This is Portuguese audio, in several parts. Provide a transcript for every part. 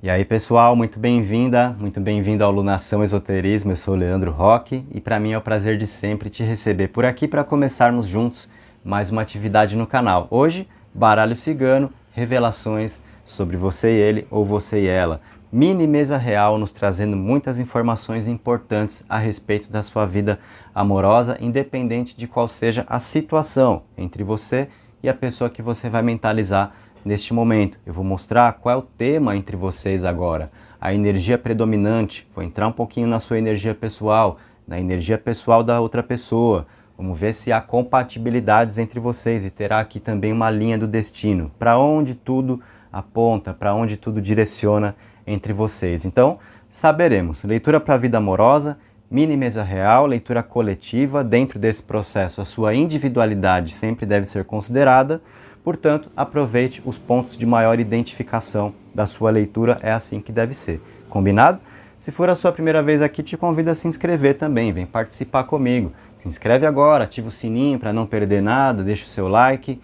E aí pessoal, muito bem-vinda, muito bem-vindo ao Lunação Esoterismo. Eu sou o Leandro Roque e para mim é o prazer de sempre te receber por aqui para começarmos juntos mais uma atividade no canal. Hoje, baralho cigano, revelações sobre você e ele ou você e ela. Mini mesa real nos trazendo muitas informações importantes a respeito da sua vida amorosa, independente de qual seja a situação entre você e a pessoa que você vai mentalizar neste momento. Eu vou mostrar qual é o tema entre vocês agora, a energia predominante. Vou entrar um pouquinho na sua energia pessoal, na energia pessoal da outra pessoa. Vamos ver se há compatibilidades entre vocês e terá aqui também uma linha do destino, para onde tudo aponta, para onde tudo direciona entre vocês. Então, saberemos. Leitura para a vida amorosa, mini mesa real, leitura coletiva. Dentro desse processo, a sua individualidade sempre deve ser considerada. Portanto, aproveite os pontos de maior identificação da sua leitura, é assim que deve ser. Combinado? Se for a sua primeira vez aqui, te convido a se inscrever também, vem participar comigo. Se inscreve agora, ativa o sininho para não perder nada, deixa o seu like,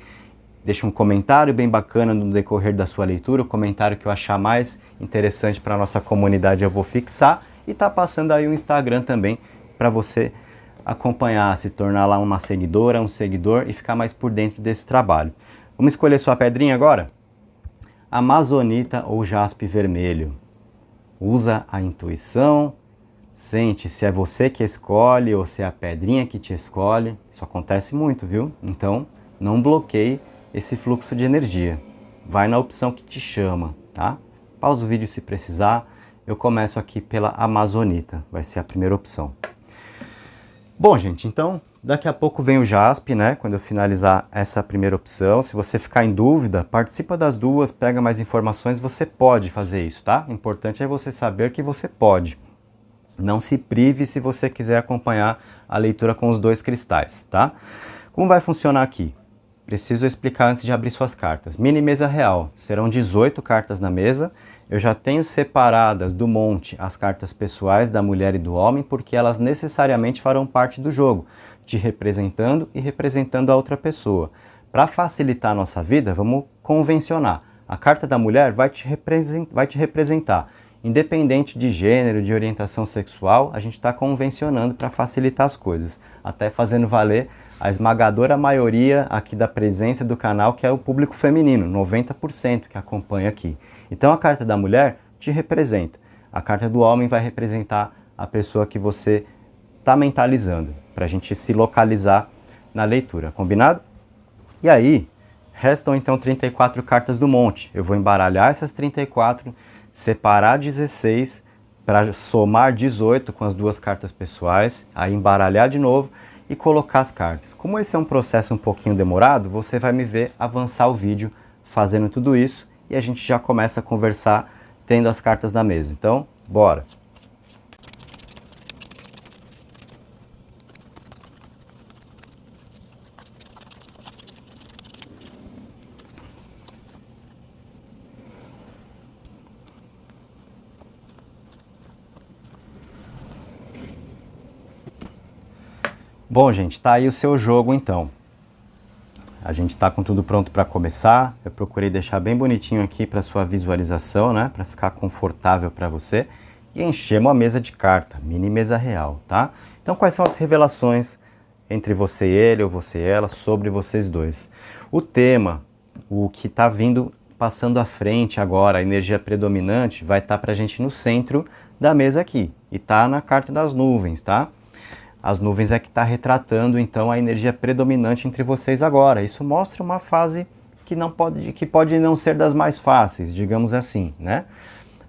deixa um comentário bem bacana no decorrer da sua leitura, o comentário que eu achar mais interessante para a nossa comunidade eu vou fixar, e tá passando aí o Instagram também para você acompanhar, se tornar lá uma seguidora, um seguidor e ficar mais por dentro desse trabalho. Vamos escolher sua pedrinha agora? Amazonita ou jaspe vermelho. Usa a intuição, sente se é você que escolhe ou se é a pedrinha que te escolhe. Isso acontece muito, viu? Então, não bloqueie esse fluxo de energia. Vai na opção que te chama, tá? Pausa o vídeo se precisar. Eu começo aqui pela Amazonita, vai ser a primeira opção. Bom, gente, então daqui a pouco vem o jaspe, né? Quando eu finalizar essa primeira opção. Se você ficar em dúvida, participa das duas, pega mais informações, você pode fazer isso, tá? O importante é você saber que você pode. Não se prive se você quiser acompanhar a leitura com os dois cristais, tá? Como vai funcionar aqui? Preciso explicar antes de abrir suas cartas. Mini mesa real, serão 18 cartas na mesa. Eu já tenho separadas do monte as cartas pessoais da mulher e do homem, porque elas necessariamente farão parte do jogo, te representando e representando a outra pessoa. Para facilitar a nossa vida, vamos convencionar. A carta da mulher vai te representar. Independente de gênero, de orientação sexual, a gente está convencionando para facilitar as coisas. Até fazendo valer a esmagadora maioria aqui da presença do canal, que é o público feminino, 90% que acompanha aqui. Então a carta da mulher te representa. A carta do homem vai representar a pessoa que você está mentalizando, para a gente se localizar na leitura, combinado? E aí, restam então 34 cartas do monte. Eu vou embaralhar essas 34, separar 16 para somar 18 com as duas cartas pessoais, aí embaralhar de novo e colocar as cartas. Como esse é um processo um pouquinho demorado, você vai me ver avançar o vídeo fazendo tudo isso e a gente já começa a conversar tendo as cartas na mesa. Então, bora! Bom, gente, tá aí o seu jogo então. A gente tá com tudo pronto para começar. Eu procurei deixar bem bonitinho aqui para sua visualização, né? Para ficar confortável para você. E enchemos a mesa de carta, mini mesa real, tá? Então, quais são as revelações entre você e ele ou você e ela sobre vocês dois? O tema, o que tá vindo, passando à frente agora, a energia predominante, vai estar pra gente no centro da mesa aqui. E tá na carta das nuvens, tá? As nuvens é que está retratando, então, a energia predominante entre vocês agora. Isso mostra uma fase que pode não ser das mais fáceis, digamos assim, né?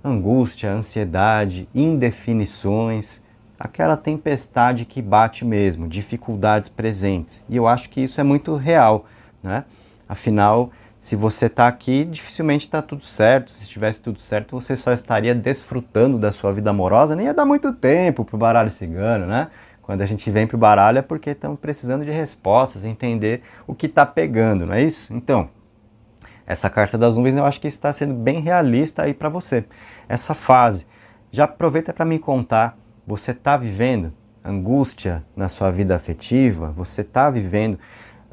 Angústia, ansiedade, indefinições, aquela tempestade que bate mesmo, dificuldades presentes. E eu acho que isso é muito real, né? Afinal, se você está aqui, dificilmente está tudo certo. Se estivesse tudo certo, você só estaria desfrutando da sua vida amorosa. Nem ia dar muito tempo para o baralho cigano, né? Quando a gente vem para o baralho é porque estamos precisando de respostas, entender o que está pegando, não é isso? Então, essa carta das nuvens eu acho que está sendo bem realista aí para você. Essa fase, já aproveita para me contar, você está vivendo angústia na sua vida afetiva? Você está vivendo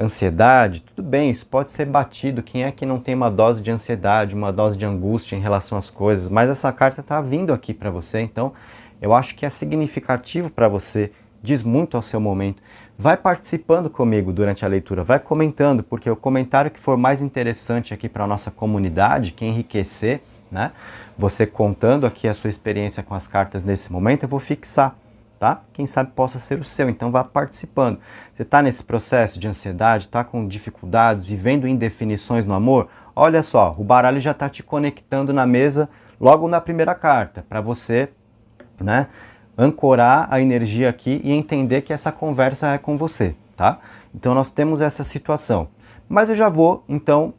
ansiedade, tudo bem, isso pode ser batido. Quem é que não tem uma dose de ansiedade, uma dose de angústia em relação às coisas? Mas essa carta está vindo aqui para você, então eu acho que é significativo para você, diz muito ao seu momento. Vai participando comigo durante a leitura, vai comentando, porque o comentário que for mais interessante aqui para a nossa comunidade, que enriquecer, né? Você contando aqui a sua experiência com as cartas nesse momento, eu vou fixar, tá? Quem sabe possa ser o seu, então vá participando. Você está nesse processo de ansiedade, está com dificuldades, vivendo indefinições no amor? Olha só, o baralho já está te conectando na mesa logo na primeira carta, para você, né, ancorar a energia aqui e entender que essa conversa é com você, tá? Então nós temos essa situação. Mas eu já vou, então,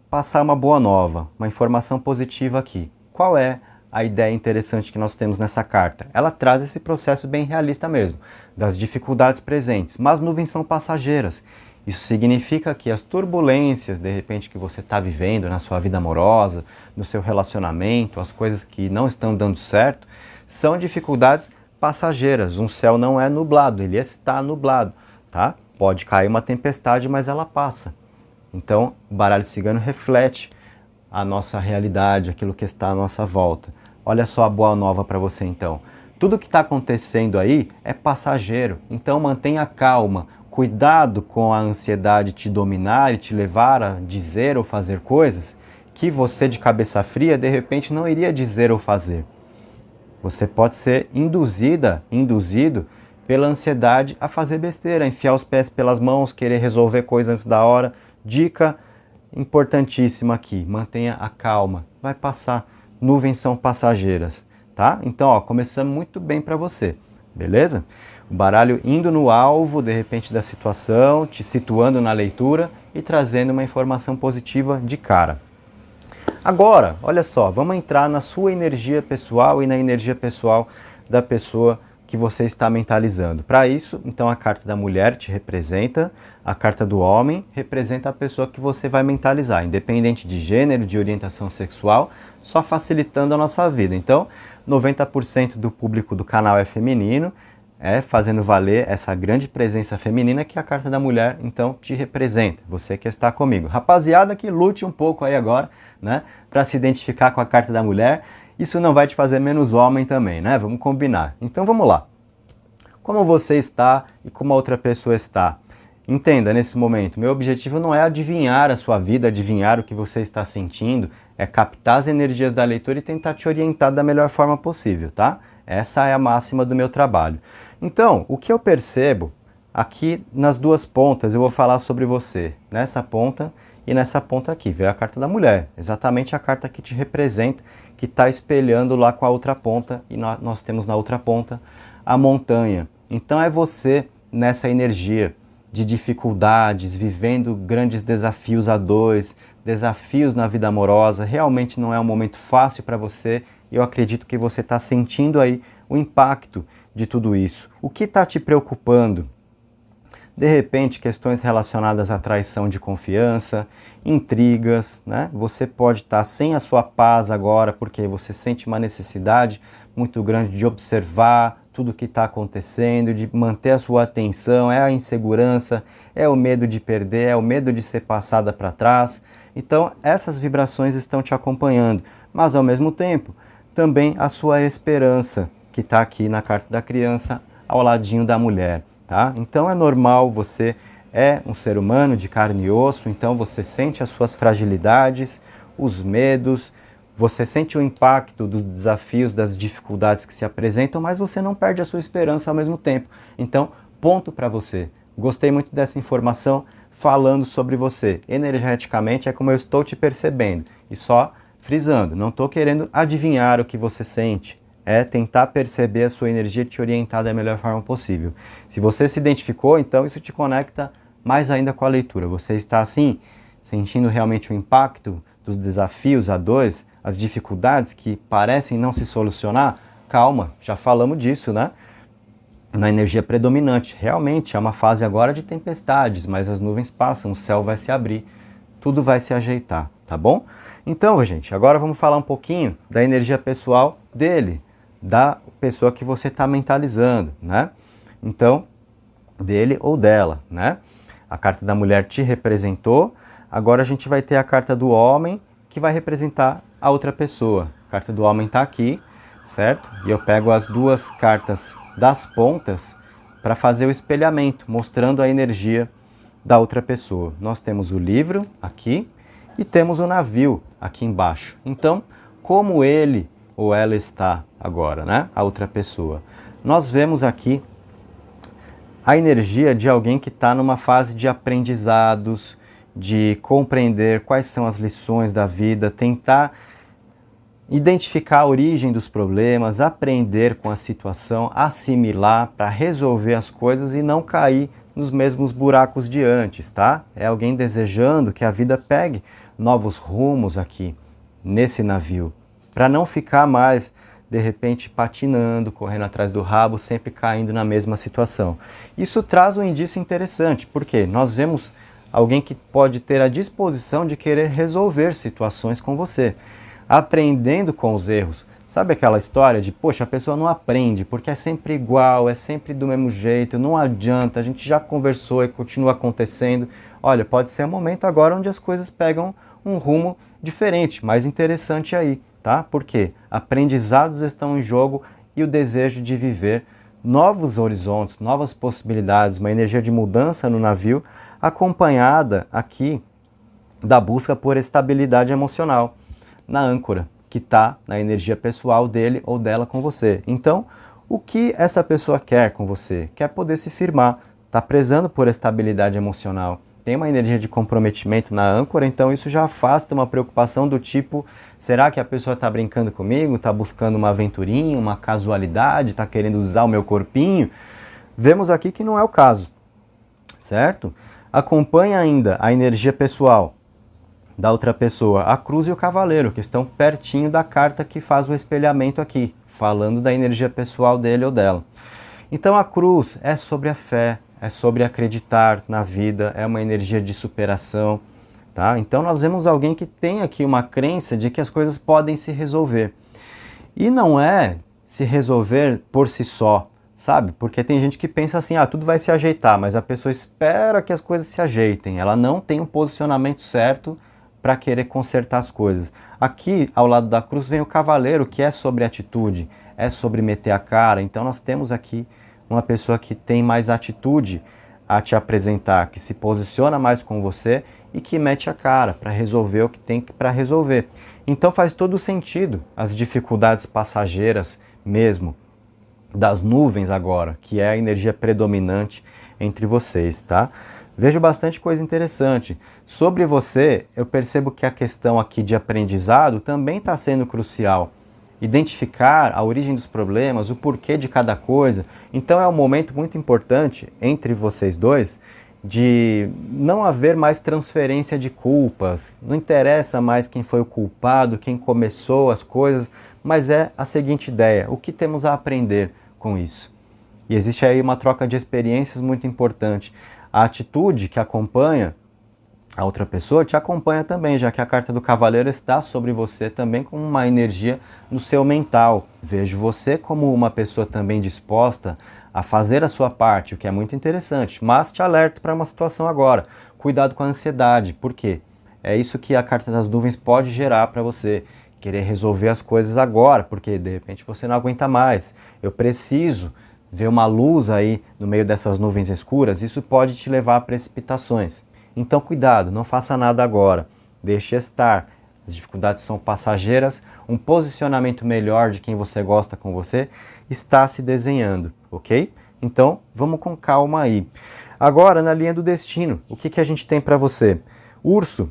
passar uma boa nova, uma informação positiva aqui. Qual é a ideia interessante que nós temos nessa carta? Ela traz esse processo bem realista mesmo, das dificuldades presentes, mas nuvens são passageiras. Isso significa que as turbulências, de repente, que você está vivendo na sua vida amorosa, no seu relacionamento, as coisas que não estão dando certo, são dificuldades passageiras. Um céu não é nublado, ele está nublado, tá? Pode cair uma tempestade, mas ela passa. Então, o baralho cigano reflete a nossa realidade, aquilo que está à nossa volta. Olha só a boa nova para você, então. Tudo que está acontecendo aí é passageiro, então mantenha calma. Cuidado com a ansiedade te dominar e te levar a dizer ou fazer coisas que você, de cabeça fria, de repente não iria dizer ou fazer. Você pode ser induzido pela ansiedade a fazer besteira, enfiar os pés pelas mãos, querer resolver coisas antes da hora. Dica importantíssima aqui, mantenha a calma, vai passar, nuvens são passageiras, tá? Então, ó, começamos muito bem para você, beleza? O baralho indo no alvo, de repente, da situação, te situando na leitura e trazendo uma informação positiva de cara. Agora, olha só, vamos entrar na sua energia pessoal e na energia pessoal da pessoa que você está mentalizando. Para isso, então, a carta da mulher te representa, a carta do homem representa a pessoa que você vai mentalizar, independente de gênero, de orientação sexual, só facilitando a nossa vida. Então, 90% do público do canal é feminino, fazendo valer essa grande presença feminina que a carta da mulher, então, te representa, você que está comigo. Rapaziada que lute um pouco aí agora, né, para se identificar com a carta da mulher, isso não vai te fazer menos homem também, né, vamos combinar. Então vamos lá. Como você está e como a outra pessoa está? Entenda, nesse momento, meu objetivo não é adivinhar a sua vida, adivinhar o que você está sentindo, é captar as energias da leitura e tentar te orientar da melhor forma possível, tá? Essa é a máxima do meu trabalho. Então, o que eu percebo aqui nas duas pontas, eu vou falar sobre você, nessa ponta e nessa ponta aqui, veio a carta da mulher, exatamente a carta que te representa, que está espelhando lá com a outra ponta, e nós temos na outra ponta a montanha. Então é você nessa energia de dificuldades, vivendo grandes desafios a dois, desafios na vida amorosa, realmente não é um momento fácil para você, e eu acredito que você está sentindo aí o impacto de tudo isso. O que está te preocupando? De repente, questões relacionadas à traição de confiança, intrigas, né? Você pode estar sem a sua paz agora porque você sente uma necessidade muito grande de observar tudo o que está acontecendo, de manter a sua atenção, é a insegurança, é o medo de perder, é o medo de ser passada para trás. Então, essas vibrações estão te acompanhando, mas ao mesmo tempo, também a sua esperança, que está aqui na carta da criança, ao ladinho da mulher. Tá? Então é normal, você é um ser humano de carne e osso, então você sente as suas fragilidades, os medos, você sente o impacto dos desafios, das dificuldades que se apresentam, mas você não perde a sua esperança ao mesmo tempo. Então, ponto para você. Gostei muito dessa informação falando sobre você. Energeticamente é como eu estou te percebendo. E só frisando, não estou querendo adivinhar o que você sente. É tentar perceber a sua energia e te orientar da melhor forma possível. Se você se identificou, então isso te conecta mais ainda com a leitura. Você está assim, sentindo realmente o impacto dos desafios a dois, as dificuldades que parecem não se solucionar? Calma, já falamos disso, né? Na energia predominante. Realmente é uma fase agora de tempestades, mas as nuvens passam, o céu vai se abrir, tudo vai se ajeitar, tá bom? Então, gente, agora vamos falar um pouquinho da energia pessoal dele, da pessoa que você está mentalizando, né? Então, dele ou dela, né? A carta da mulher te representou, agora a gente vai ter a carta do homem, que vai representar a outra pessoa. A carta do homem está aqui, certo? E eu pego as duas cartas das pontas para fazer o espelhamento, mostrando a energia da outra pessoa. Nós temos o livro aqui e temos o navio aqui embaixo. Então, como ele ou ela está agora, né? A outra pessoa. Nós vemos aqui a energia de alguém que está numa fase de aprendizados, de compreender quais são as lições da vida, tentar identificar a origem dos problemas, aprender com a situação, assimilar para resolver as coisas e não cair nos mesmos buracos de antes, tá? É alguém desejando que a vida pegue novos rumos aqui, nesse navio, para não ficar mais, de repente, patinando, correndo atrás do rabo, sempre caindo na mesma situação. Isso traz um indício interessante, porque nós vemos alguém que pode ter a disposição de querer resolver situações com você, aprendendo com os erros. Sabe aquela história de, poxa, a pessoa não aprende porque é sempre igual, é sempre do mesmo jeito, não adianta, a gente já conversou e continua acontecendo. Olha, pode ser um momento agora onde as coisas pegam um rumo diferente, mais interessante aí, tá? Porque aprendizados estão em jogo e o desejo de viver novos horizontes, novas possibilidades, uma energia de mudança no navio, acompanhada aqui da busca por estabilidade emocional na âncora, que está na energia pessoal dele ou dela com você. Então, o que essa pessoa quer com você? Quer poder se firmar, está prezando por estabilidade emocional, tem uma energia de comprometimento na âncora, então isso já afasta uma preocupação do tipo, será que a pessoa está brincando comigo, está buscando uma aventurinha, uma casualidade, está querendo usar o meu corpinho? Vemos aqui que não é o caso, certo? Acompanha ainda a energia pessoal da outra pessoa, a cruz e o cavaleiro, que estão pertinho da carta que faz o espelhamento aqui, falando da energia pessoal dele ou dela. Então a cruz é sobre a fé, é sobre acreditar na vida, é uma energia de superação, tá? Então nós vemos alguém que tem aqui uma crença de que as coisas podem se resolver. E não é se resolver por si só, sabe? Porque tem gente que pensa assim, tudo vai se ajeitar, mas a pessoa espera que as coisas se ajeitem, ela não tem um posicionamento certo para querer consertar as coisas. Aqui, ao lado da cruz, vem o cavaleiro, que é sobre atitude, é sobre meter a cara. Então nós temos aqui uma pessoa que tem mais atitude a te apresentar, que se posiciona mais com você e que mete a cara para resolver o que tem para resolver. Então faz todo sentido as dificuldades passageiras mesmo, das nuvens agora, que é a energia predominante entre vocês, tá? Vejo bastante coisa interessante. Sobre você, eu percebo que a questão aqui de aprendizado também está sendo crucial. Identificar a origem dos problemas, o porquê de cada coisa. Então é um momento muito importante entre vocês dois de não haver mais transferência de culpas. Não interessa mais quem foi o culpado, quem começou as coisas, mas é a seguinte ideia: o que temos a aprender com isso? E existe aí uma troca de experiências muito importante. A atitude que acompanha a outra pessoa te acompanha também, já que a carta do cavaleiro está sobre você também com uma energia no seu mental. Vejo você como uma pessoa também disposta a fazer a sua parte, o que é muito interessante, mas te alerto para uma situação agora. Cuidado com a ansiedade, por quê? É isso que a carta das nuvens pode gerar para você. Querer resolver as coisas agora, porque de repente você não aguenta mais. Eu preciso ver uma luz aí no meio dessas nuvens escuras, isso pode te levar a precipitações. Então cuidado, não faça nada agora, deixe estar. As dificuldades são passageiras, um posicionamento melhor de quem você gosta com você está se desenhando, ok? Então vamos com calma aí. Agora na linha do destino, o que a gente tem para você? Urso,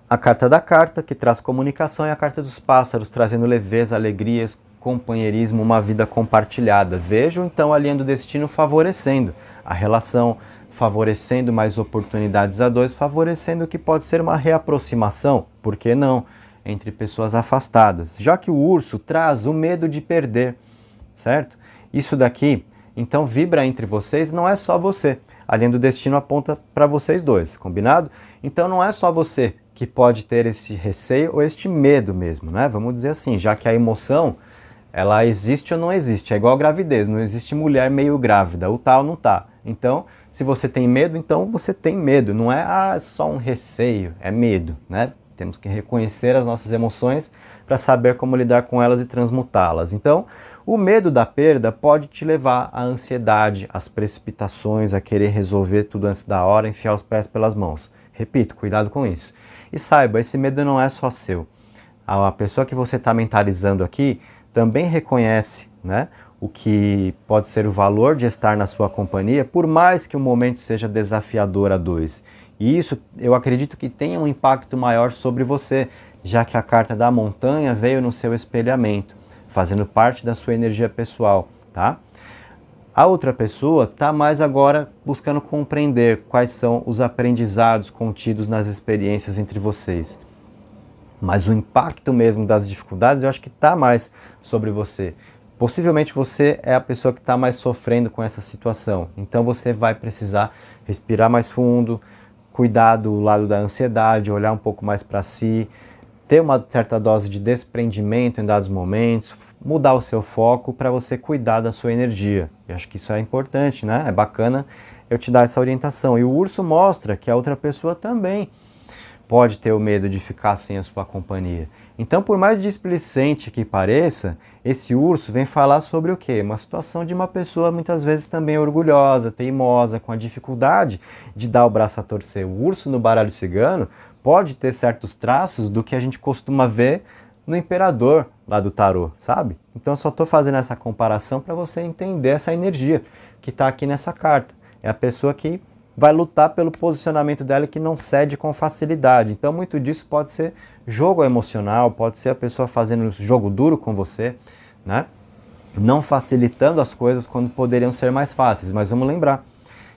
a carta da carta que traz comunicação e a carta dos pássaros, trazendo leveza, alegrias, companheirismo, uma vida compartilhada. Vejo então a linha do destino favorecendo a relação, favorecendo mais oportunidades a dois, favorecendo o que pode ser uma reaproximação, por que não, entre pessoas afastadas. Já que o urso traz o medo de perder, certo? Isso daqui, então, vibra entre vocês, não é só você. A linha do destino aponta para vocês dois, combinado? Então não é só você que pode ter esse receio ou este medo mesmo, né? Vamos dizer assim, já que a emoção, ela existe ou não existe, é igual a gravidez, não existe mulher meio grávida, o tal não tá. Então, se você tem medo, então você tem medo. Não é só um receio, é medo, né? Temos que reconhecer as nossas emoções para saber como lidar com elas e transmutá-las. Então, o medo da perda pode te levar à ansiedade, às precipitações, a querer resolver tudo antes da hora, enfiar os pés pelas mãos. Repito, cuidado com isso. E saiba, esse medo não é só seu. A pessoa que você está mentalizando aqui também reconhece, né, o que pode ser o valor de estar na sua companhia, por mais que o momento seja desafiador a dois. E isso eu acredito que tenha um impacto maior sobre você, já que a carta da montanha veio no seu espelhamento, fazendo parte da sua energia pessoal, tá? A outra pessoa está mais agora buscando compreender quais são os aprendizados contidos nas experiências entre vocês. Mas o impacto mesmo das dificuldades eu acho que está mais sobre você. Possivelmente você é a pessoa que está mais sofrendo com essa situação. Então você vai precisar respirar mais fundo, cuidar do lado da ansiedade, olhar um pouco mais para si, ter uma certa dose de desprendimento em dados momentos, mudar o seu foco para você cuidar da sua energia. Eu acho que isso é importante, né? É bacana eu te dar essa orientação. E o urso mostra que a outra pessoa também pode ter o medo de ficar sem a sua companhia. Então, por mais displicente que pareça, esse urso vem falar sobre o quê? Uma situação de uma pessoa muitas vezes também orgulhosa, teimosa, com a dificuldade de dar o braço a torcer. O urso no baralho cigano pode ter certos traços do que a gente costuma ver no imperador lá do tarô, sabe? Então, eu só estou fazendo essa comparação para você entender essa energia que está aqui nessa carta. É a pessoa que vai lutar pelo posicionamento dela que não cede com facilidade. Então, muito disso pode ser jogo emocional, pode ser a pessoa fazendo jogo duro com você, né? Não facilitando as coisas quando poderiam ser mais fáceis. Mas vamos lembrar,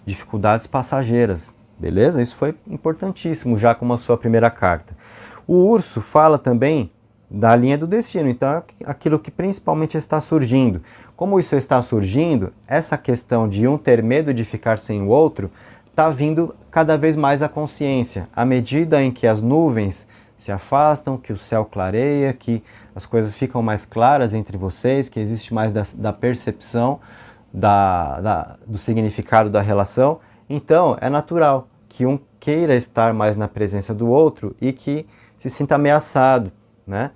dificuldades passageiras, beleza? Isso foi importantíssimo já como a sua primeira carta. O urso fala também da linha do destino, então é aquilo que principalmente está surgindo. Como isso está surgindo, essa questão de um ter medo de ficar sem o outro está vindo cada vez mais à consciência, à medida em que as nuvens se afastam, que o céu clareia, que as coisas ficam mais claras entre vocês, que existe mais da percepção do significado da relação. Então, é natural que um queira estar mais na presença do outro e que se sinta ameaçado, né?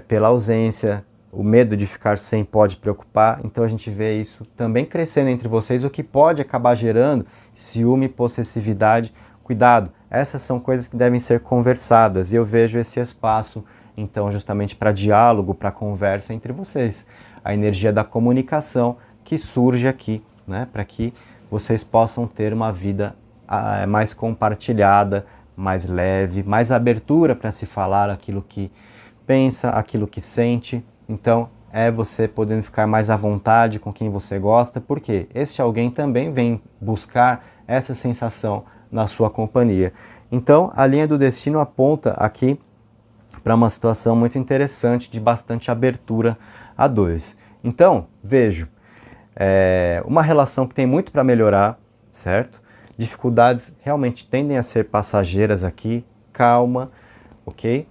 Pela ausência. O medo de ficar sem pode preocupar, então a gente vê isso também crescendo entre vocês, o que pode acabar gerando ciúme, possessividade. Cuidado, essas são coisas que devem ser conversadas e eu vejo esse espaço, então, justamente para diálogo, para conversa entre vocês. A energia da comunicação que surge aqui, né, para que vocês possam ter uma vida mais compartilhada, mais leve, mais abertura para se falar aquilo que pensa, aquilo que sente. Então, é você podendo ficar mais à vontade com quem você gosta, porque este alguém também vem buscar essa sensação na sua companhia. Então, a linha do destino aponta aqui para uma situação muito interessante, de bastante abertura a dois. Então, vejo, uma relação que tem muito para melhorar, certo? Dificuldades realmente tendem a ser passageiras aqui, calma, ok?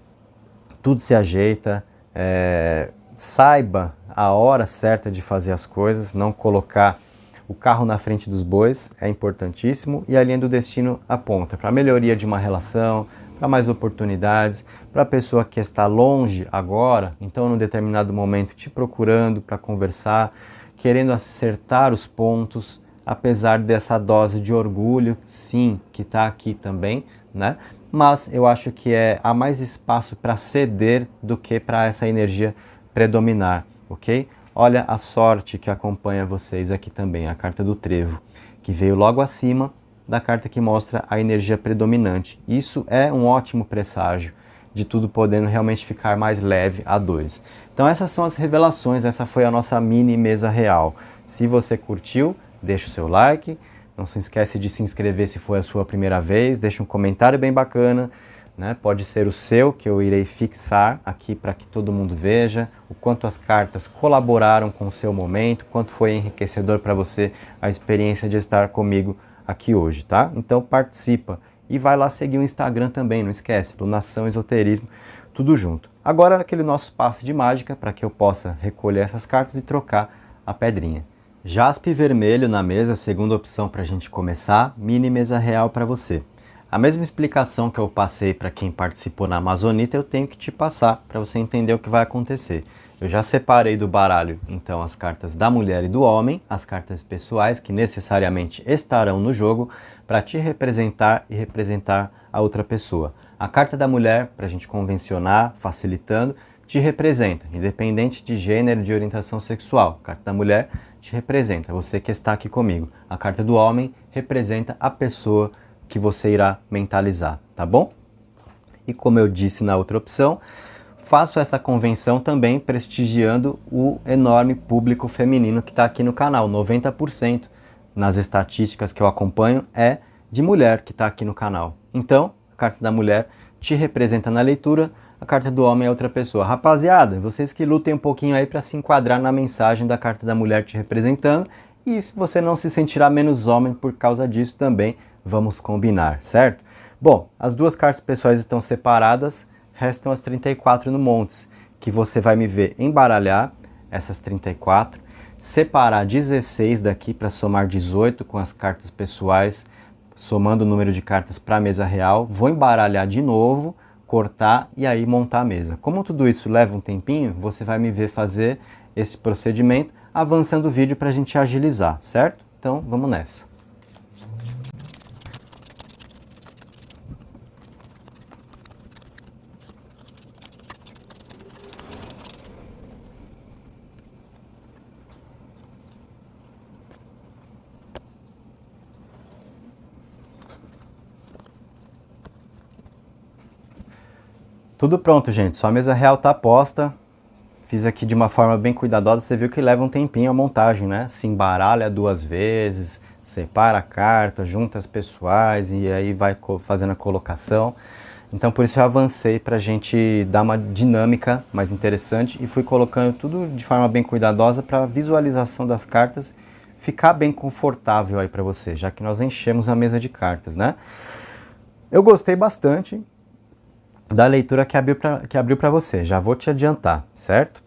Tudo se ajeita, saiba a hora certa de fazer as coisas, não colocar o carro na frente dos bois, é importantíssimo, e a linha do destino aponta para a melhoria de uma relação, para mais oportunidades, para a pessoa que está longe agora, então num determinado momento te procurando para conversar, querendo acertar os pontos, apesar dessa dose de orgulho, sim, que está aqui também, né? Mas eu acho que há mais espaço para ceder do que para essa energia predominar, ok? Olha a sorte que acompanha vocês aqui também, a carta do trevo, que veio logo acima da carta que mostra a energia predominante. Isso é um ótimo presságio de tudo podendo realmente ficar mais leve a dois. Então essas são as revelações, essa foi a nossa mini mesa real. Se você curtiu, deixa o seu like, não se esquece de se inscrever se for a sua primeira vez, deixa um comentário bem bacana, né? Pode ser o seu, que eu irei fixar aqui para que todo mundo veja o quanto as cartas colaboraram com o seu momento, quanto foi enriquecedor para você a experiência de estar comigo aqui hoje, tá? Então participa e vai lá seguir o Instagram também, não esquece, Lunação Esoterismo, tudo junto. Agora aquele nosso passe de mágica para que eu possa recolher essas cartas e trocar a pedrinha. Jaspe vermelho na mesa, segunda opção para a gente começar, mini mesa real para você. A mesma explicação que eu passei para quem participou na Amazonita, eu tenho que te passar para você entender o que vai acontecer. Eu já separei do baralho, então, as cartas da mulher e do homem, as cartas pessoais que necessariamente estarão no jogo para te representar e representar a outra pessoa. A carta da mulher, para a gente convencionar, facilitando, te representa, independente de gênero, de orientação sexual. A carta da mulher te representa, você que está aqui comigo. A carta do homem representa a pessoa que você irá mentalizar, tá bom? E como eu disse na outra opção, faço essa convenção também prestigiando o enorme público feminino que está aqui no canal. 90% nas estatísticas que eu acompanho é de mulher que está aqui no canal. Então, a carta da mulher te representa na leitura, a carta do homem é outra pessoa. Rapaziada, vocês que lutem um pouquinho aí para se enquadrar na mensagem da carta da mulher te representando, e se você não se sentirá menos homem por causa disso também, vamos combinar, certo? Bom, as duas cartas pessoais estão separadas, restam as 34 no Montes, que você vai me ver embaralhar essas 34, separar 16 daqui para somar 18 com as cartas pessoais, somando o número de cartas para a mesa real, vou embaralhar de novo, cortar e aí montar a mesa. Como tudo isso leva um tempinho, você vai me ver fazer esse procedimento, avançando o vídeo para a gente agilizar, certo? Então, vamos nessa. Tudo pronto, gente. Sua mesa real tá posta. Fiz aqui de uma forma bem cuidadosa. Você viu que leva um tempinho a montagem, né? Se embaralha 2 vezes, separa a carta, junta as pessoais e aí vai fazendo a colocação. Então por isso eu avancei para a gente dar uma dinâmica mais interessante e fui colocando tudo de forma bem cuidadosa para a visualização das cartas ficar bem confortável aí para você, já que nós enchemos a mesa de cartas, né? Eu gostei bastante da leitura que abriu para você, já vou te adiantar, certo?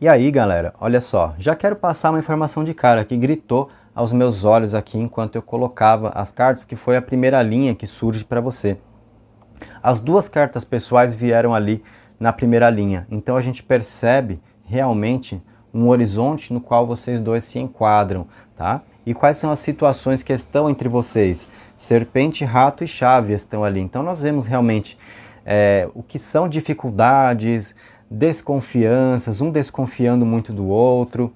E aí, galera, olha só, já quero passar uma informação de cara que gritou aos meus olhos aqui enquanto eu colocava as cartas, que foi a primeira linha que surge para você. As duas cartas pessoais vieram ali na primeira linha, então a gente percebe realmente um horizonte no qual vocês dois se enquadram, tá? E quais são as situações que estão entre vocês? Serpente, rato e chave estão ali, então nós vemos realmente o que são dificuldades, desconfianças, um desconfiando muito do outro,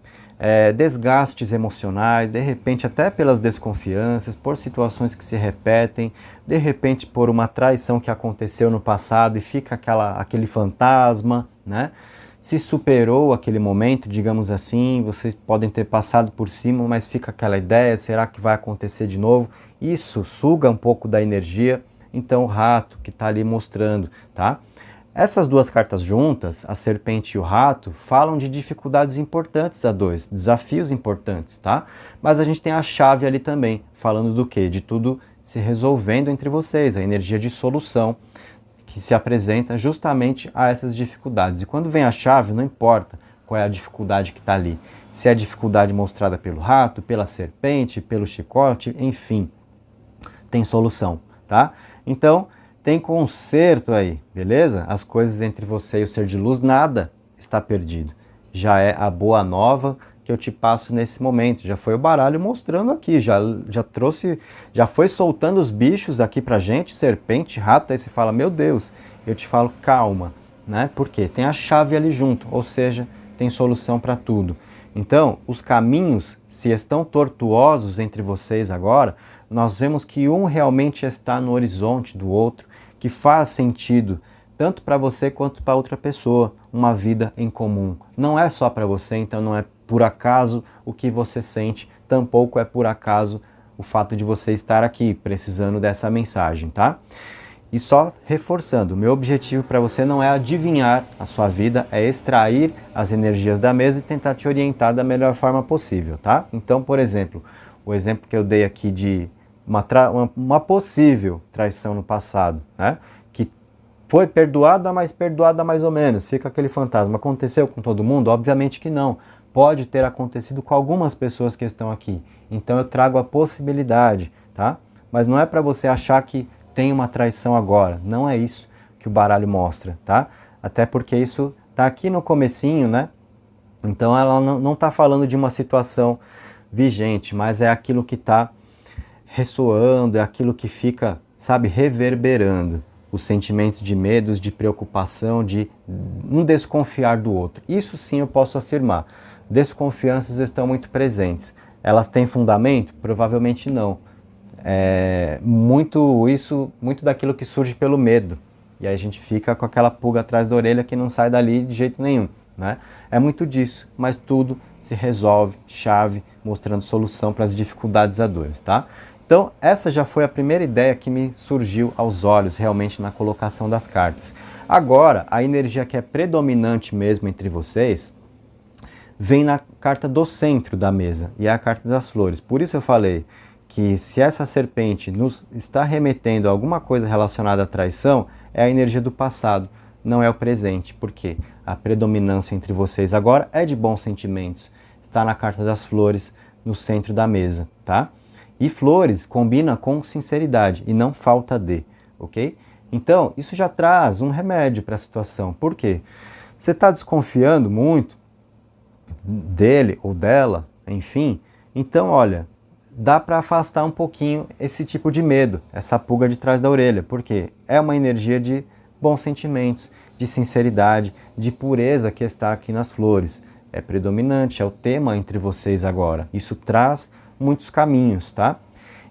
desgastes emocionais, de repente até pelas desconfianças, por situações que se repetem, de repente por uma traição que aconteceu no passado e fica aquele fantasma, né? Se superou aquele momento, digamos assim, vocês podem ter passado por cima, mas fica aquela ideia, será que vai acontecer de novo? Isso suga um pouco da energia. Então o rato que está ali mostrando, tá? Essas duas cartas juntas, a serpente e o rato, falam de dificuldades importantes a dois, desafios importantes, tá? Mas a gente tem a chave ali também, falando do quê? De tudo se resolvendo entre vocês, a energia de solução que se apresenta justamente a essas dificuldades. E quando vem a chave, não importa qual é a dificuldade que está ali. Se é a dificuldade mostrada pelo rato, pela serpente, pelo chicote, enfim, tem solução, tá? Então, tem conserto aí, beleza? As coisas entre você e o ser de luz, nada está perdido. Já é a boa nova que eu te passo nesse momento. Já foi o baralho mostrando aqui, já trouxe, já foi soltando os bichos aqui pra gente, serpente, rato, aí você fala, meu Deus, eu te falo, calma, né? Por quê? Tem a chave ali junto, ou seja, tem solução para tudo. Então, os caminhos, se estão tortuosos entre vocês agora, nós vemos que um realmente está no horizonte do outro, que faz sentido, tanto para você quanto para outra pessoa, uma vida em comum. Não é só para você, então não é por acaso o que você sente, tampouco é por acaso o fato de você estar aqui, precisando dessa mensagem, tá? E só reforçando, o meu objetivo para você não é adivinhar a sua vida, é extrair as energias da mesa e tentar te orientar da melhor forma possível, tá? Então, por exemplo, o exemplo que eu dei aqui de uma possível traição no passado, né? Que foi perdoada mais ou menos, fica aquele fantasma. Aconteceu com todo mundo? Obviamente que não. pode ter acontecido com algumas pessoas que estão aqui. Então eu trago a possibilidade, tá? Mas não é para você achar que tem uma traição agora. Não é isso que o baralho mostra, tá? Até porque isso tá aqui no comecinho, né? Então ela não está falando de uma situação vigente, mas é aquilo que está ressoando, é aquilo que fica, sabe, reverberando. Os sentimentos de medos, de preocupação, de um desconfiar do outro. Isso sim eu posso afirmar. Desconfianças estão muito presentes. Elas têm fundamento? Provavelmente não. Muito daquilo que surge pelo medo. E aí a gente fica com aquela pulga atrás da orelha que não sai dali de jeito nenhum, né? É muito disso, mas tudo se resolve, chave, mostrando solução para as dificuldades e dores, tá? Então, essa já foi a primeira ideia que me surgiu aos olhos, realmente, na colocação das cartas. Agora, a energia que é predominante mesmo entre vocês, vem na carta do centro da mesa, e é a carta das flores. Por isso eu falei que se essa serpente nos está remetendo a alguma coisa relacionada à traição, é a energia do passado, não é o presente. Por quê? A predominância entre vocês agora é de bons sentimentos. Está na carta das flores, no centro da mesa, tá? E flores combina com sinceridade e não falta de, ok? Então, isso já traz um remédio para a situação. Por quê? Você está desconfiando muito dele ou dela, enfim, então, olha, dá para afastar um pouquinho esse tipo de medo, essa pulga de trás da orelha, porque é uma energia de bons sentimentos, de sinceridade, de pureza que está aqui nas flores. É predominante, é o tema entre vocês agora. Isso traz muitos caminhos, tá?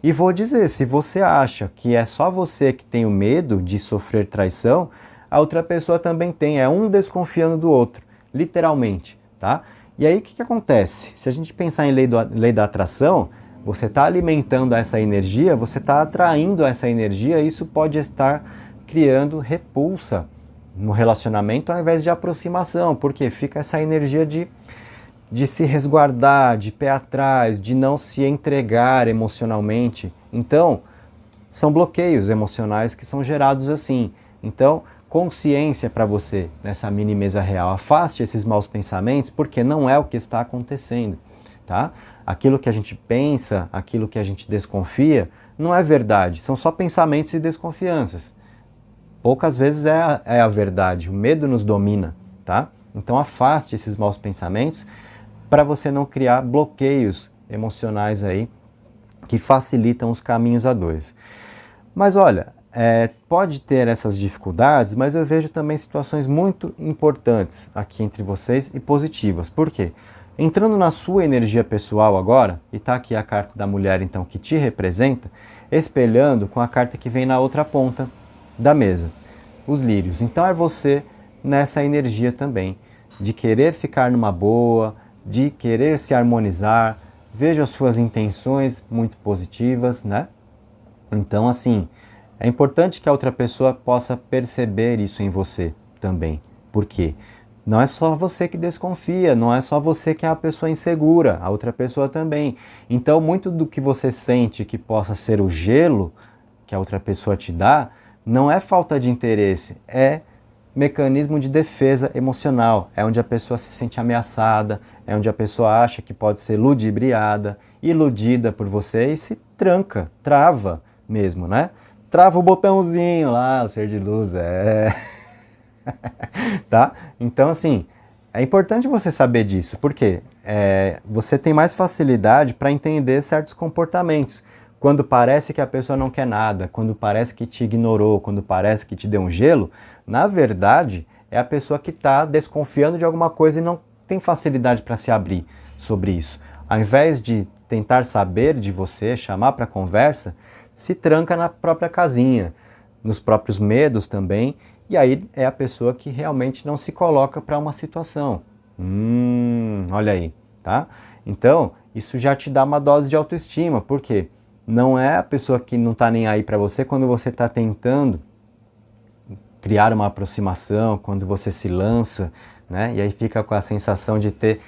E vou dizer, se você acha que é só você que tem o medo de sofrer traição, a outra pessoa também tem, é um desconfiando do outro, literalmente, tá? E aí o que acontece? Se a gente pensar em lei da atração, você está alimentando essa energia, você está atraindo essa energia, e isso pode estar criando repulsa no relacionamento ao invés de aproximação, porque fica essa energia de se resguardar, de pé atrás, de não se entregar emocionalmente. Então, são bloqueios emocionais que são gerados assim. Então, consciência para você nessa mini mesa real. Afaste esses maus pensamentos, porque não é o que está acontecendo, tá? Aquilo que a gente pensa, aquilo que a gente desconfia, não é verdade. São só pensamentos e desconfianças. Poucas vezes é a verdade. O medo nos domina, tá? Então afaste esses maus pensamentos para você não criar bloqueios emocionais aí que facilitam os caminhos a dois. Mas olha, pode ter essas dificuldades, mas eu vejo também situações muito importantes aqui entre vocês e positivas. Por quê? Entrando na sua energia pessoal agora, e tá aqui a carta da mulher então que te representa, espelhando com a carta que vem na outra ponta da mesa, os lírios. Então é você nessa energia também, de querer ficar numa boa, de querer se harmonizar. Veja as suas intenções muito positivas, né? Então assim, é importante que a outra pessoa possa perceber isso em você também. Por quê? Não é só você que desconfia, não é só você que é uma pessoa insegura, a outra pessoa também. Então muito do que você sente que possa ser o gelo que a outra pessoa te dá, não é falta de interesse, é mecanismo de defesa emocional. É onde a pessoa se sente ameaçada, é onde a pessoa acha que pode ser ludibriada, iludida por você e se tranca, trava mesmo, né? Trava o botãozinho lá, o ser de luz, tá? Então, assim, é importante você saber disso, porque você tem mais facilidade para entender certos comportamentos. Quando parece que a pessoa não quer nada, quando parece que te ignorou, quando parece que te deu um gelo, na verdade é a pessoa que está desconfiando de alguma coisa e não tem facilidade para se abrir sobre isso. Ao invés de tentar saber de você, chamar para conversa, se tranca na própria casinha, nos próprios medos também, e aí é a pessoa que realmente não se coloca para uma situação. Olha aí, tá? Então, isso já te dá uma dose de autoestima, por quê? Não é a pessoa que não está nem aí para você quando você está tentando criar uma aproximação, quando você se lança, né? E aí fica com a sensação de ter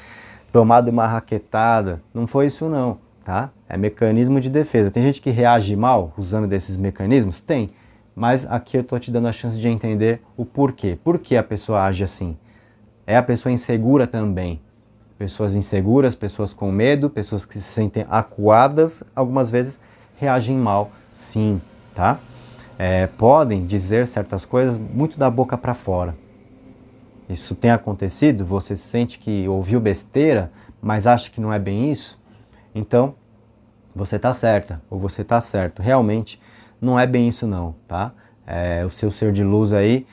tomado uma raquetada. Não foi isso não, tá? É mecanismo de defesa. Tem gente que reage mal usando desses mecanismos? Tem. Mas aqui eu estou te dando a chance de entender o porquê. Por que a pessoa age assim? É a pessoa insegura também. Pessoas inseguras, pessoas com medo, pessoas que se sentem acuadas, algumas vezes reagem mal, sim, tá? Podem dizer certas coisas muito da boca para fora. Isso tem acontecido? Você sente que ouviu besteira, mas acha que não é bem isso? Então, você está certa ou você está certo. Realmente, não é bem isso não, tá? O seu ser de luz aí,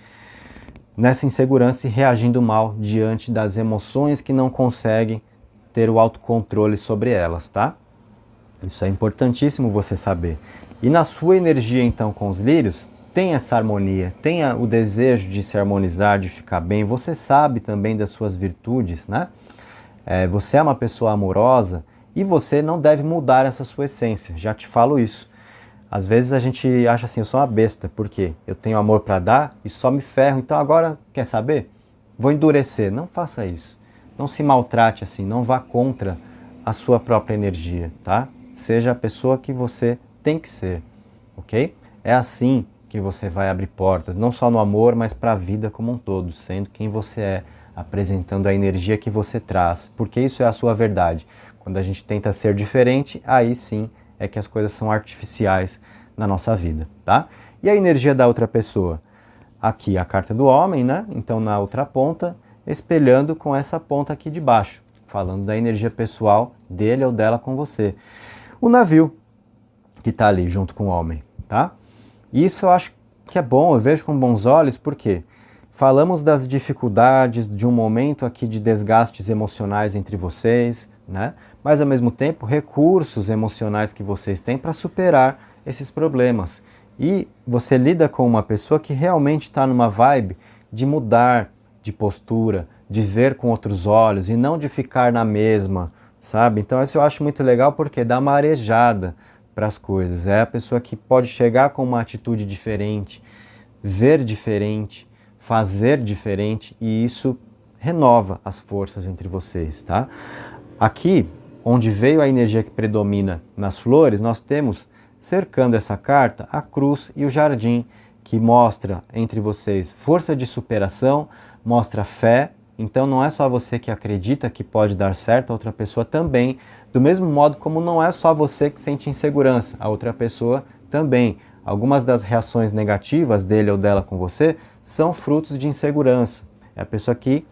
nessa insegurança e reagindo mal diante das emoções que não conseguem ter o autocontrole sobre elas, tá? Isso é importantíssimo você saber. E na sua energia, então, com os lírios, tem essa harmonia, tem o desejo de se harmonizar, de ficar bem. Você sabe também das suas virtudes, né? Você é uma pessoa amorosa e você não deve mudar essa sua essência. Já te falo isso. Às vezes a gente acha assim, eu sou uma besta, porque eu tenho amor para dar e só me ferro, então agora, quer saber? Vou endurecer. Não faça isso. Não se maltrate assim, não vá contra a sua própria energia, tá? Seja a pessoa que você tem que ser, ok? É assim que você vai abrir portas, não só no amor, mas para a vida como um todo, sendo quem você é, apresentando a energia que você traz, porque isso é a sua verdade. Quando a gente tenta ser diferente, aí sim é que as coisas são artificiais na nossa vida, tá? E a energia da outra pessoa? Aqui a carta do homem, né? Então na outra ponta, espelhando com essa ponta aqui de baixo, falando da energia pessoal dele ou dela com você. O navio que está ali junto com o homem, tá? Isso eu acho que é bom, eu vejo com bons olhos, porque falamos das dificuldades de um momento aqui de desgastes emocionais entre vocês, né? Mas ao mesmo tempo recursos emocionais que vocês têm para superar esses problemas. E você lida com uma pessoa que realmente está numa vibe de mudar de postura, de ver com outros olhos e não de ficar na mesma, sabe? Então isso eu acho muito legal porque dá uma arejada para as coisas. É a pessoa que pode chegar com uma atitude diferente, ver diferente, fazer diferente e isso renova as forças entre vocês, tá? Aqui, onde veio a energia que predomina nas flores, nós temos, cercando essa carta, a cruz e o jardim, que mostra entre vocês força de superação, mostra fé. Então não é só você que acredita que pode dar certo, a outra pessoa também. Do mesmo modo como não é só você que sente insegurança, a outra pessoa também. Algumas das reações negativas dele ou dela com você são frutos de insegurança. É a pessoa que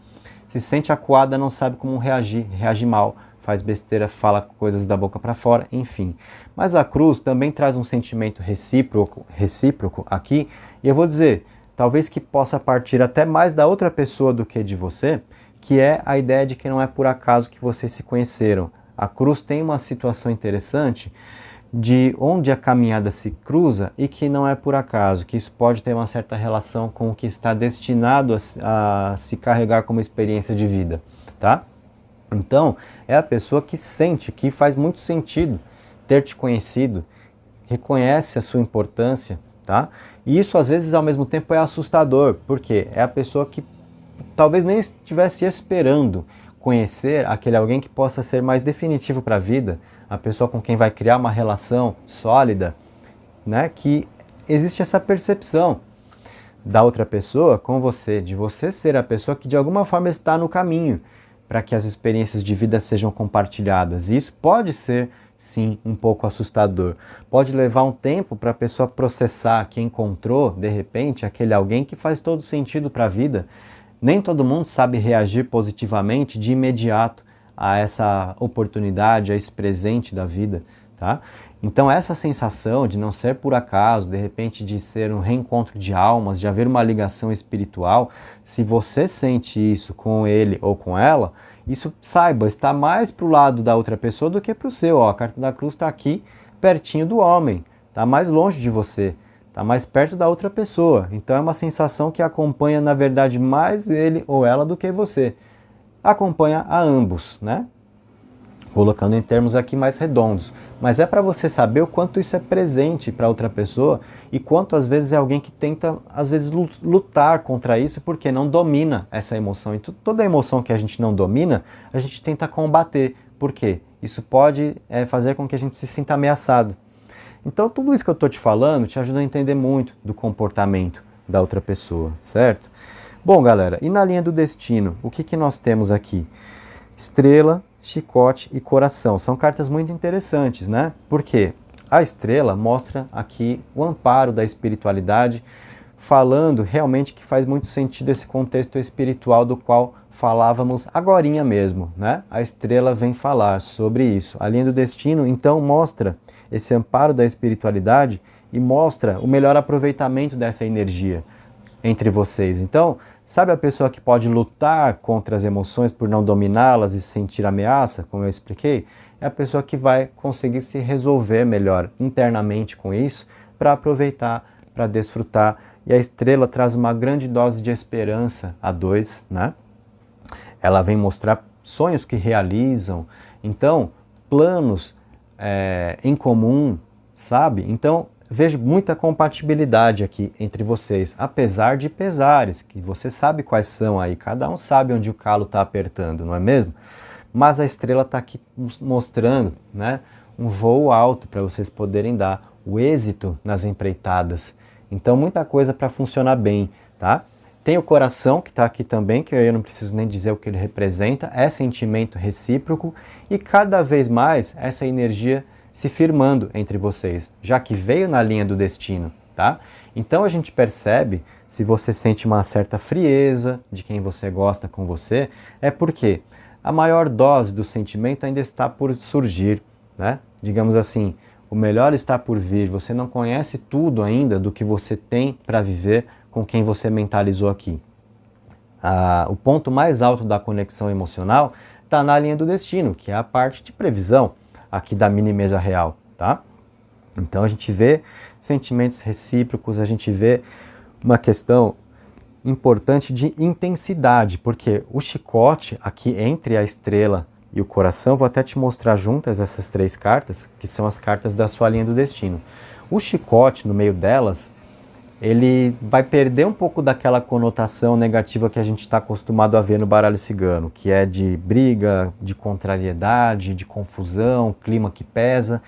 se sente acuada, não sabe como reagir, reage mal, faz besteira, fala coisas da boca para fora, enfim. Mas a cruz também traz um sentimento recíproco aqui, e eu vou dizer, talvez que possa partir até mais da outra pessoa do que de você, que é a ideia de que não é por acaso que vocês se conheceram. A cruz tem uma situação interessante de onde a caminhada se cruza e que não é por acaso, que isso pode ter uma certa relação com o que está destinado a se carregar como experiência de vida, tá? Então, é a pessoa que sente que faz muito sentido ter te conhecido, reconhece a sua importância, tá? E isso às vezes ao mesmo tempo é assustador, porque é a pessoa que talvez nem estivesse esperando conhecer aquele alguém que possa ser mais definitivo para a vida, a pessoa com quem vai criar uma relação sólida, né? Que existe essa percepção da outra pessoa com você, de você ser a pessoa que de alguma forma está no caminho para que as experiências de vida sejam compartilhadas. E isso pode ser, sim, um pouco assustador. Pode levar um tempo para a pessoa processar que encontrou, de repente, aquele alguém que faz todo sentido para a vida. Nem todo mundo sabe reagir positivamente de imediato a essa oportunidade, a esse presente da vida, tá? Então essa sensação de não ser por acaso, de repente de ser um reencontro de almas, de haver uma ligação espiritual, se você sente isso com ele ou com ela, isso, saiba, está mais para o lado da outra pessoa do que para o seu. Ó, a carta da cruz está aqui pertinho do homem, está mais longe de você, está mais perto da outra pessoa. Então é uma sensação que acompanha, na verdade, mais ele ou ela do que você. Acompanha a ambos, né? Colocando em termos aqui mais redondos. Mas é para você saber o quanto isso é presente para outra pessoa e quanto às vezes é alguém que tenta, às vezes, lutar contra isso porque não domina essa emoção. E toda emoção que a gente não domina, a gente tenta combater. Por quê? Isso pode fazer com que a gente se sinta ameaçado. Então tudo isso que eu estou te falando te ajuda a entender muito do comportamento da outra pessoa, certo? Bom, galera, e na linha do destino, o que nós temos aqui? Estrela, chicote e coração. São cartas muito interessantes, né? Por quê? A estrela mostra aqui o amparo da espiritualidade, falando realmente que faz muito sentido esse contexto espiritual do qual falávamos agorinha mesmo, né? A estrela vem falar sobre isso. A linha do destino, então, mostra esse amparo da espiritualidade e mostra o melhor aproveitamento dessa energia entre vocês. Então, sabe a pessoa que pode lutar contra as emoções por não dominá-las e sentir ameaça, como eu expliquei? É a pessoa que vai conseguir se resolver melhor internamente com isso para aproveitar, para desfrutar. E a estrela traz uma grande dose de esperança a dois, né? Ela vem mostrar sonhos que realizam, então, planos em comum, sabe? Então, vejo muita compatibilidade aqui entre vocês, apesar de pesares, que você sabe quais são aí, cada um sabe onde o calo está apertando, não é mesmo? Mas a estrela está aqui mostrando, né, um voo alto para vocês poderem dar, o êxito nas empreitadas. Então, muita coisa para funcionar bem, tá? Tem o coração, que está aqui também, que eu não preciso nem dizer o que ele representa, é sentimento recíproco e cada vez mais essa energia se firmando entre vocês, já que veio na linha do destino, tá? Então a gente percebe, se você sente uma certa frieza de quem você gosta com você, é porque a maior dose do sentimento ainda está por surgir, né? Digamos assim, o melhor está por vir, você não conhece tudo ainda do que você tem para viver com quem você mentalizou aqui. O ponto mais alto da conexão emocional está na linha do destino, que é a parte de previsão aqui da mini mesa real, tá? Então a gente vê sentimentos recíprocos, a gente vê uma questão importante de intensidade, porque o chicote aqui entre a estrela e o coração, vou até te mostrar juntas essas três cartas, que são as cartas da sua linha do destino. O chicote, no meio delas, ele vai perder um pouco daquela conotação negativa que a gente está acostumado a ver no baralho cigano, que é de briga, de contrariedade, de confusão, clima que pesa.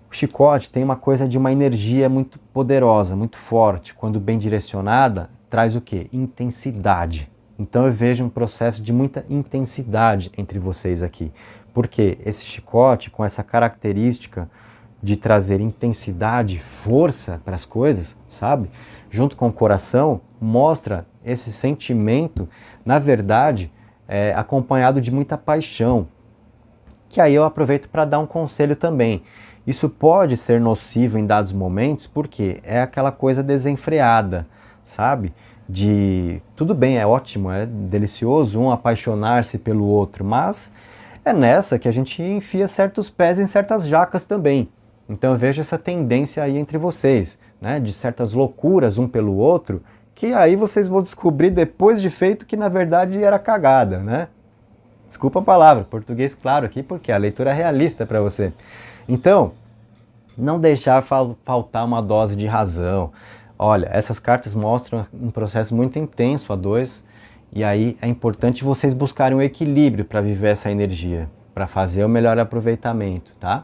O chicote tem uma coisa de uma energia muito poderosa, muito forte. Quando bem direcionada, traz o quê? Intensidade. Então eu vejo um processo de muita intensidade entre vocês aqui. Porque esse chicote, com essa característica de trazer intensidade, força para as coisas, sabe? Junto com o coração, mostra esse sentimento, na verdade, acompanhado de muita paixão. Que aí eu aproveito para dar um conselho também. Isso pode ser nocivo em dados momentos, porque é aquela coisa desenfreada, sabe? Tudo bem, é ótimo, é delicioso um apaixonar-se pelo outro, mas é nessa que a gente enfia certos pés em certas jacas também. Então eu vejo essa tendência aí entre vocês, né, de certas loucuras um pelo outro, que aí vocês vão descobrir depois de feito que na verdade era cagada, né? Desculpa a palavra, português claro aqui, porque a leitura é realista para você. Então, não deixar faltar uma dose de razão. Olha, essas cartas mostram um processo muito intenso a dois, e aí é importante vocês buscarem um equilíbrio para viver essa energia, para fazer o melhor aproveitamento, tá?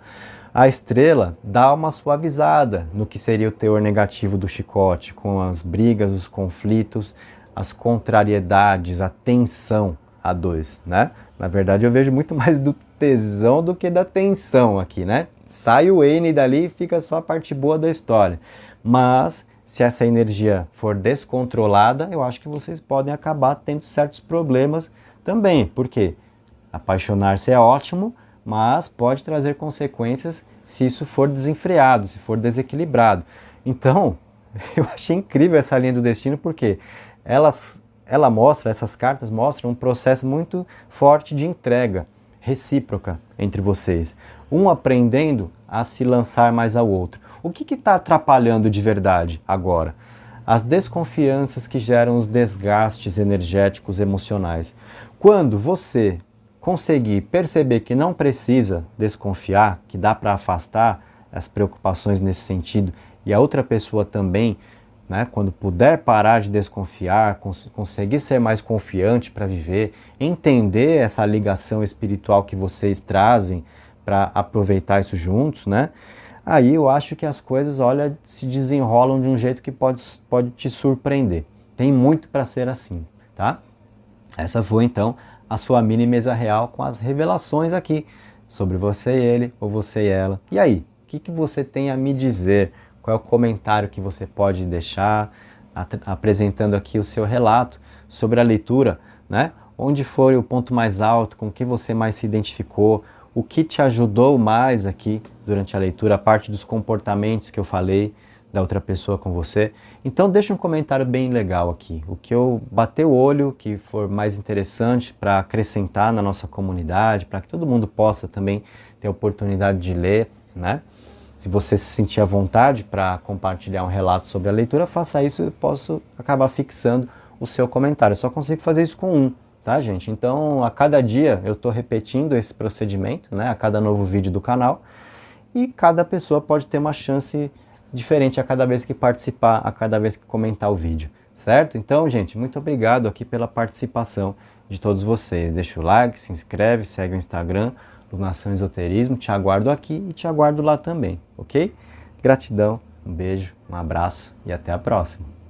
A estrela dá uma suavizada no que seria o teor negativo do chicote, com as brigas, os conflitos, as contrariedades, a tensão a dois, né? Na verdade eu vejo muito mais do tesão do que da tensão aqui, né? Sai o N dali e fica só a parte boa da história. Mas se essa energia for descontrolada, eu acho que vocês podem acabar tendo certos problemas também. Por quê? Apaixonar-se é ótimo, mas pode trazer consequências se isso for desenfreado, se for desequilibrado. Então, eu achei incrível essa linha do destino, porque essas cartas mostram um processo muito forte de entrega recíproca entre vocês. Um aprendendo a se lançar mais ao outro. O que está atrapalhando de verdade agora? As desconfianças que geram os desgastes energéticos emocionais. Quando você conseguir perceber que não precisa desconfiar, que dá para afastar as preocupações nesse sentido, e a outra pessoa também, né, quando puder parar de desconfiar, conseguir ser mais confiante para viver, entender essa ligação espiritual que vocês trazem para aproveitar isso juntos, né? Aí eu acho que as coisas, olha, se desenrolam de um jeito que pode te surpreender. Tem muito para ser assim, tá? Essa foi então a sua mini mesa real com as revelações aqui sobre você e ele, ou você e ela. E aí, o que você tem a me dizer? Qual é o comentário que você pode deixar, apresentando aqui o seu relato sobre a leitura, né? Onde foi o ponto mais alto, com o que você mais se identificou, o que te ajudou mais aqui durante a leitura, a parte dos comportamentos que eu falei da outra pessoa com você. Então deixa um comentário bem legal aqui, o que eu bater o olho, que for mais interessante para acrescentar na nossa comunidade, para que todo mundo possa também ter a oportunidade de ler, né? Se você se sentir à vontade para compartilhar um relato sobre a leitura, faça isso, eu posso acabar fixando o seu comentário. Eu só consigo fazer isso com um, tá, gente? Então, a cada dia eu estou repetindo esse procedimento, né? A cada novo vídeo do canal, e cada pessoa pode ter uma chance diferente a cada vez que participar, a cada vez que comentar o vídeo, certo? Então, gente, muito obrigado aqui pela participação de todos vocês. Deixa o like, se inscreve, segue o Instagram, Lunação Esoterismo. Te aguardo aqui e te aguardo lá também, ok? Gratidão, um beijo, um abraço e até a próxima.